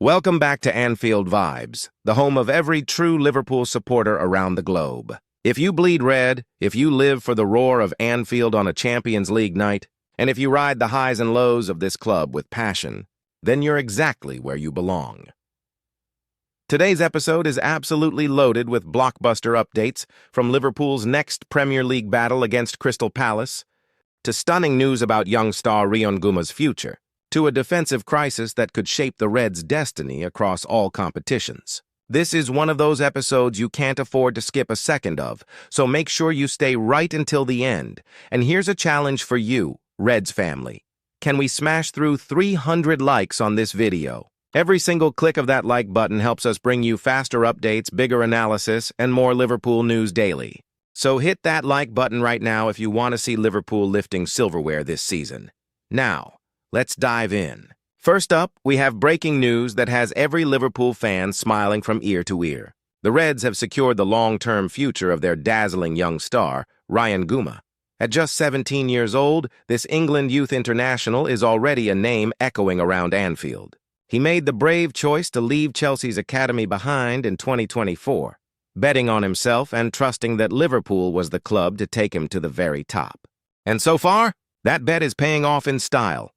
Welcome back to Anfield Vibes, the home of every true Liverpool supporter around the globe. If you bleed red, if you live for the roar of Anfield on a Champions League night, and if you ride the highs and lows of this club with passion, then you're exactly where you belong. Today's episode is absolutely loaded with blockbuster updates from Liverpool's next Premier League battle against Crystal Palace, to stunning news about young star Rion Gumah's future, to a defensive crisis that could shape the Reds' destiny across all competitions. This is one of those episodes you can't afford to skip a second of, so make sure you stay right until the end. And here's a challenge for you, Reds family. Can we smash through 300 likes on this video? Every single click of that like button helps us bring you faster updates, bigger analysis, and more Liverpool news daily. So hit that like button right now if you want to see Liverpool lifting silverware this season. Now, let's dive in. First up, we have breaking news that has every Liverpool fan smiling from ear to ear. The Reds have secured the long-term future of their dazzling young star, Rion Gumah. At just 17 years old, this England youth international is already a name echoing around Anfield. He made the brave choice to leave Chelsea's academy behind in 2024, betting on himself and trusting that Liverpool was the club to take him to the very top. And so far, that bet is paying off in style.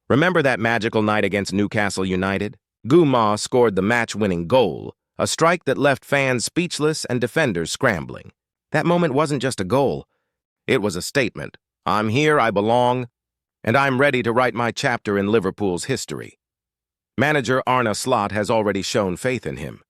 Remember that magical night against Newcastle United? Gumah scored the match-winning goal, a strike that left fans speechless and defenders scrambling. That moment wasn't just a goal. It was a statement. I'm here, I belong, and I'm ready to write my chapter in Liverpool's history. Manager Arne Slot has already shown faith in him,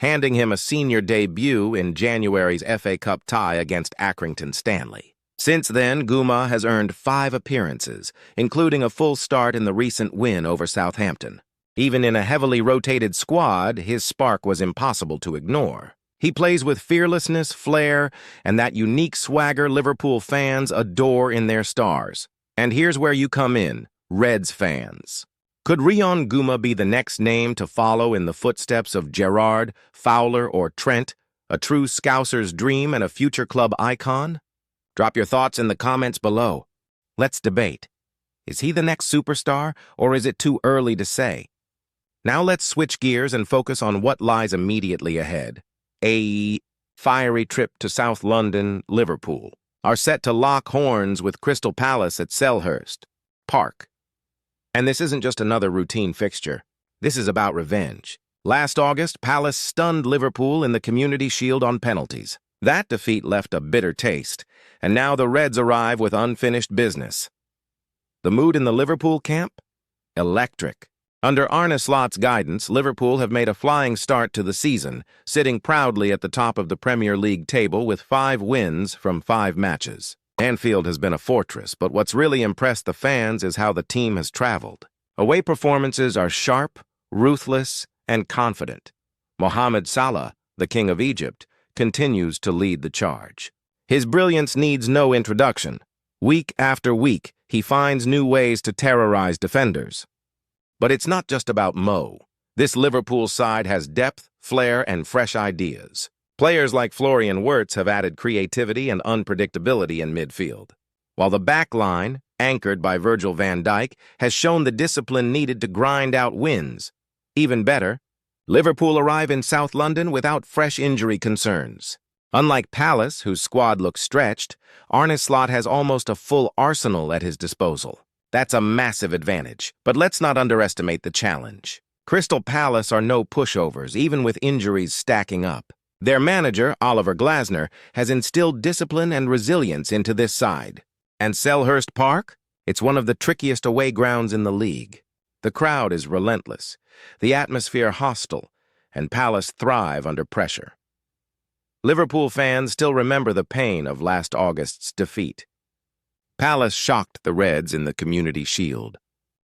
handing him a senior debut in January's FA Cup tie against Accrington Stanley. Since then, Gumah has earned 5 appearances, including a full start in the recent win over Southampton. Even in a heavily rotated squad, his spark was impossible to ignore. He plays with fearlessness, flair, and that unique swagger Liverpool fans adore in their stars. And here's where you come in, Reds fans. Could Rion Gumah be the next name to follow in the footsteps of Gerrard, Fowler, or Trent, a true Scouser's dream and a future club icon? Drop your thoughts in the comments below. Let's debate. Is he the next superstar, or is it too early to say? Now let's switch gears and focus on what lies immediately ahead. A fiery trip to South London, Liverpool, are set to lock horns with Crystal Palace at Selhurst Park. And this isn't just another routine fixture. This is about revenge. Last August, Palace stunned Liverpool in the Community Shield on penalties. That defeat left a bitter taste, and now the Reds arrive with unfinished business. The mood in the Liverpool camp? Electric. Under Arne Slot's guidance, Liverpool have made a flying start to the season, sitting proudly at the top of the Premier League table with 5 wins from 5 matches. Anfield has been a fortress, but what's really impressed the fans is how the team has traveled. Away performances are sharp, ruthless, and confident. Mohamed Salah, the King of Egypt, continues to lead the charge. His brilliance needs no introduction. Week after week, he finds new ways to terrorize defenders. But it's not just about Mo. This Liverpool side has depth, flair, and fresh ideas. Players like Florian Wirtz have added creativity and unpredictability in midfield, while the back line, anchored by Virgil van Dijk, has shown the discipline needed to grind out wins. Even better, Liverpool arrive in South London without fresh injury concerns. Unlike Palace, whose squad looks stretched, Arne Slot has almost a full arsenal at his disposal. That's a massive advantage, but let's not underestimate the challenge. Crystal Palace are no pushovers, even with injuries stacking up. Their manager, Oliver Glasner, has instilled discipline and resilience into this side. And Selhurst Park? It's one of the trickiest away grounds in the league. The crowd is relentless, the atmosphere hostile, and Palace thrive under pressure. Liverpool fans still remember the pain of last August's defeat. Palace shocked the Reds in the Community Shield,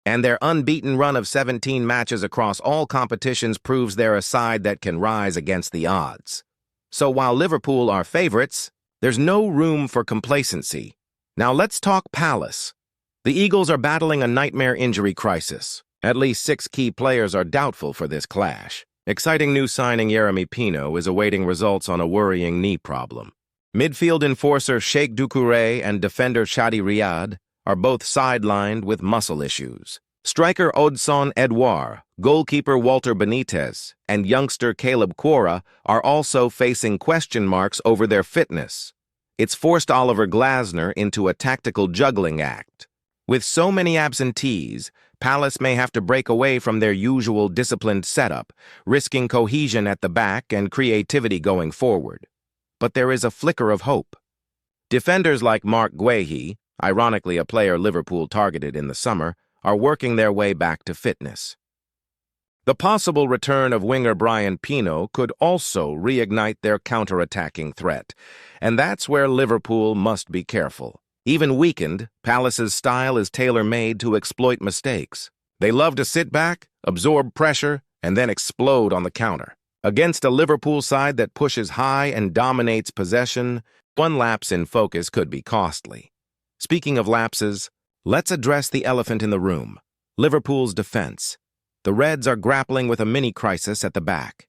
and their unbeaten run of 17 matches across all competitions proves they're a side that can rise against the odds. So while Liverpool are favorites, there's no room for complacency. Now let's talk Palace. The Eagles are battling a nightmare injury crisis. At least 6 key players are doubtful for this clash. Exciting new signing Yeremy Pino is awaiting results on a worrying knee problem. Midfield enforcer Sheikh Doucouré and defender Shadi Riyad are both sidelined with muscle issues. Striker Odson Edouard, goalkeeper Walter Benitez, and youngster Caleb Quora are also facing question marks over their fitness. It's forced Oliver Glasner into a tactical juggling act. With so many absentees, Palace may have to break away from their usual disciplined setup, risking cohesion at the back and creativity going forward. But there is a flicker of hope. Defenders like Marc Guéhi, ironically a player Liverpool targeted in the summer, are working their way back to fitness. The possible return of winger Brian Pino could also reignite their counter-attacking threat, and that's where Liverpool must be careful. Even weakened, Palace's style is tailor-made to exploit mistakes. They love to sit back, absorb pressure, and then explode on the counter. Against a Liverpool side that pushes high and dominates possession, one lapse in focus could be costly. Speaking of lapses, let's address the elephant in the room, Liverpool's defense. The Reds are grappling with a mini-crisis at the back.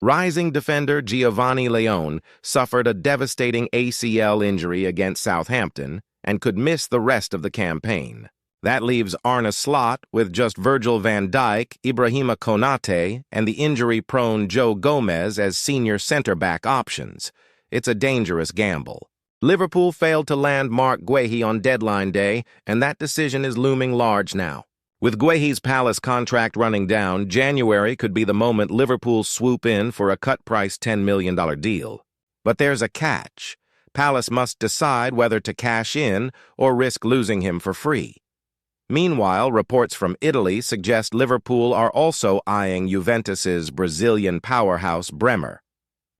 Rising defender Giovanni Leone suffered a devastating ACL injury against Southampton and could miss the rest of the campaign. That leaves Arne Slot with just Virgil van Dijk, Ibrahima Konate, and the injury-prone Joe Gomez as senior center-back options. It's a dangerous gamble. Liverpool failed to land Marc Guéhi on deadline day, and that decision is looming large now. With Guéhi's Palace contract running down, January could be the moment Liverpool swoop in for a cut-price $10 million deal. But there's a catch. Palace must decide whether to cash in or risk losing him for free. Meanwhile, reports from Italy suggest Liverpool are also eyeing Juventus's Brazilian powerhouse Bremer.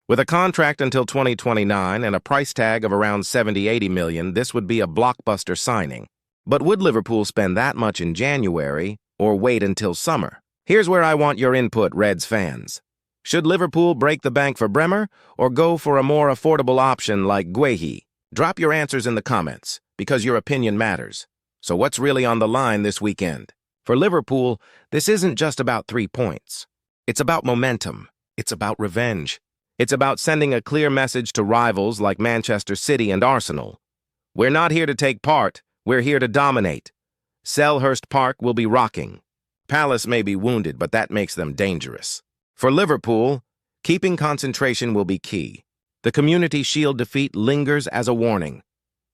With a contract until 2029 and a price tag of around $70–80 million, this would be a blockbuster signing. But would Liverpool spend that much in January or wait until summer? Here's where I want your input, Reds fans. Should Liverpool break the bank for Bremer or go for a more affordable option like Guéhi? Drop your answers in the comments, because your opinion matters. So what's really on the line this weekend? For Liverpool, this isn't just about 3 points. It's about momentum. It's about revenge. It's about sending a clear message to rivals like Manchester City and Arsenal. We're not here to take part. We're here to dominate. Selhurst Park will be rocking. Palace may be wounded, but that makes them dangerous. For Liverpool, keeping concentration will be key. The Community Shield defeat lingers as a warning.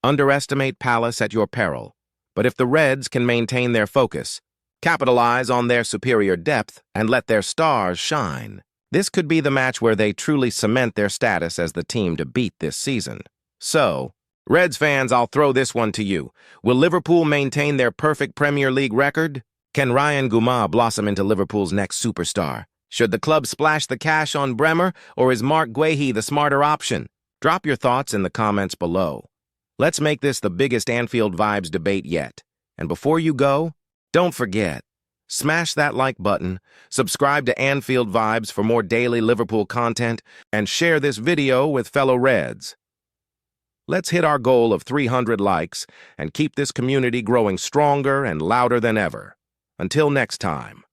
Underestimate Palace at your peril. But if the Reds can maintain their focus, capitalize on their superior depth, and let their stars shine, this could be the match where they truly cement their status as the team to beat this season. So, Reds fans, I'll throw this one to you. Will Liverpool maintain their perfect Premier League record? Can Rion Gumah blossom into Liverpool's next superstar? Should the club splash the cash on Bremer, or is Marc Guéhi the smarter option? Drop your thoughts in the comments below. Let's make this the biggest Anfield Vibes debate yet. And before you go, don't forget, smash that like button, subscribe to Anfield Vibes for more daily Liverpool content, and share this video with fellow Reds. Let's hit our goal of 300 likes and keep this community growing stronger and louder than ever. Until next time.